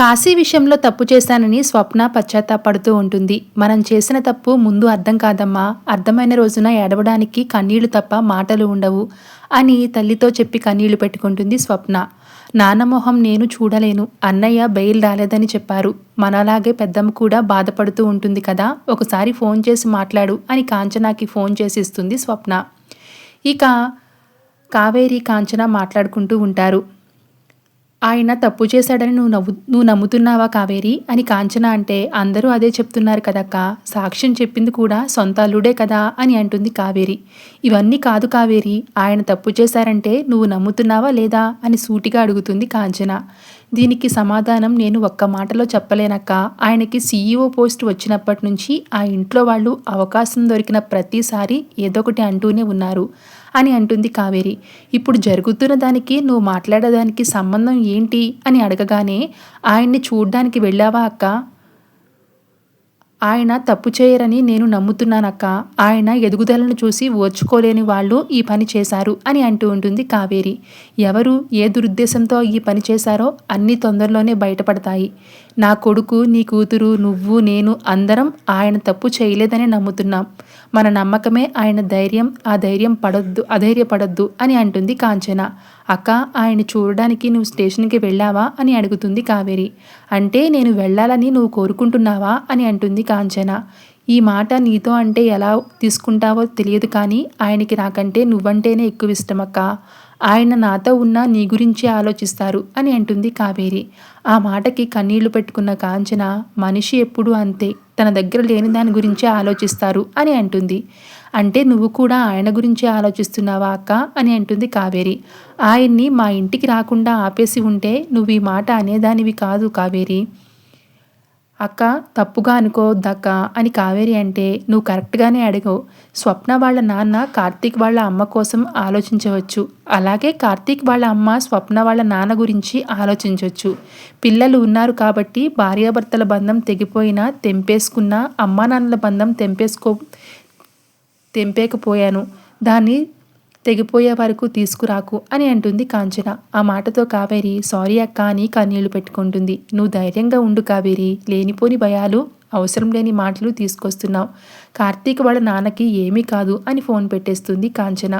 కాశీ విషయంలో తప్పు చేశానని స్వప్న పశ్చాత్తాపడుతూ ఉంటుంది. మనం చేసిన తప్పు ముందు అర్థం కాదమ్మా, అర్థమైన రోజున ఏడవడానికి కన్నీళ్లు తప్ప మాటలు ఉండవు అని తల్లితో చెప్పి కన్నీళ్లు పెట్టుకుంటుంది స్వప్న. నాన్నమొహం నేను చూడలేను, అన్నయ్య బెయిల్ రాలేదని చెప్పారు. మనలాగే పెద్దమ్మ కూడా బాధపడుతూ ఉంటుంది కదా, ఒకసారి ఫోన్ చేసి మాట్లాడు అని కాంచనాకి ఫోన్ చేసి ఇస్తుంది స్వప్న. ఇక కావేరి కాంచన మాట్లాడుకుంటూ ఉంటారు. ఆయన తప్పు చేశాడని నువ్వు నమ్ముతున్నావా కావేరి అని కాంచన అంటే, అందరూ అదే చెప్తున్నారు కదక్క, సాక్ష్యం చెప్పింది కూడా సొంత అల్లుడే కదా అని అంటుంది కావేరి. ఇవన్నీ కాదు కావేరి, ఆయన తప్పు చేశారంటే నువ్వు నమ్ముతున్నావా లేదా అని సూటిగా అడుగుతుంది కాంచన. దీనికి సమాధానం నేను ఒక్క మాటలో చెప్పలేనక్క. ఆయనకి CEO పోస్ట్ వచ్చినప్పటి నుంచి ఆ ఇంట్లో వాళ్ళు అవకాశం దొరికిన ప్రతిసారి ఏదో ఒకటి అంటూనే ఉన్నారు అని అంటుంది కావేరి. ఇప్పుడు జరుగుతున్న దానికి నువ్వు మాట్లాడేదానికి సంబంధం ఏంటి అని అడగగానే, ఆయన్ని చూడ్డానికి వెళ్ళావా అక్క? ఆయన తప్పు చేయరని నేను నమ్ముతున్నానక్క. ఆయన ఎదుగుదలను చూసి ఓర్చుకోలేని వాళ్ళు ఈ పని చేశారు అని అంటూ ఉంటుంది కావేరి. ఎవరు ఏ దురుద్దేశంతో ఈ పని చేశారో అన్నీ తొందరలోనే బయటపడతాయి. నా కొడుకు, నీ కూతురు, నువ్వు, నేను అందరం ఆయన తప్పు చేయలేదని నమ్ముతున్నాం. మన నమ్మకమే ఆయన ధైర్యం. ఆ ధైర్యం అధైర్యపడొద్దు అని అంటుంది కాంచన. అక్క, ఆయన చూడడానికి నువ్వు స్టేషన్కి వెళ్ళావా అని అడుగుతుంది కావేరి. అంటే నేను వెళ్ళాలని నువ్వు కోరుకుంటున్నావా అని అంటుంది కాంచన. ఈ మాట నీతో అంటే ఎలా తీసుకుంటావో తెలియదు, కానీ ఆయనకి నాకంటే నువ్వంటేనే ఎక్కువ ఇష్టమక్క. ఆయన నాతో ఉన్నా నీ గురించి ఆలోచిస్తారు అని అంటుంది కావేరి. ఆ మాటకి కన్నీళ్లు పెట్టుకున్న కాంచన, మనిషి ఎప్పుడూ అంతే, తన దగ్గర లేని దాని గురించే ఆలోచిస్తారు అని అంటుంది. అంటే నువ్వు కూడా ఆయన గురించి ఆలోచిస్తున్నావా అక్క అని అంటుంది కావేరి. ఆయన్ని మా ఇంటికి రాకుండా ఆపేసి ఉంటే నువ్వు ఈ మాట అనేదానివి కాదు కావేరి. అక్క, తప్పుగా అనుకోవద్దక్క అని కావేరి అంటే, నువ్వు కరెక్ట్గానే అడిగావు. స్వప్న వాళ్ళ నాన్న కార్తీక్ వాళ్ళ అమ్మ కోసం ఆలోచించవచ్చు, అలాగే కార్తీక్ వాళ్ళ అమ్మ స్వప్న వాళ్ళ నాన్న గురించి ఆలోచించవచ్చు. పిల్లలు ఉన్నారు కాబట్టి భార్యాభర్తల బంధం తెగిపోయినా తెంపేసుకున్నా అమ్మా నాన్నల బంధం తెంపేకపోయాను, దాన్ని తెగిపోయే వరకు తీసుకురాకు అని అంటుంది కాంచన. ఆ మాటతో కావేరి సారీ అక్క అని కన్నీళ్లు పెట్టుకుంటుంది. నువ్వు ధైర్యంగా ఉండు కావేరి, లేనిపోని భయాలు, అవసరం లేని మాటలు తీసుకొస్తున్నావు. కార్తీక్ వాళ్ళ నాన్నకి ఏమీ కాదు అని ఫోన్ పెట్టేస్తుంది కాంచన.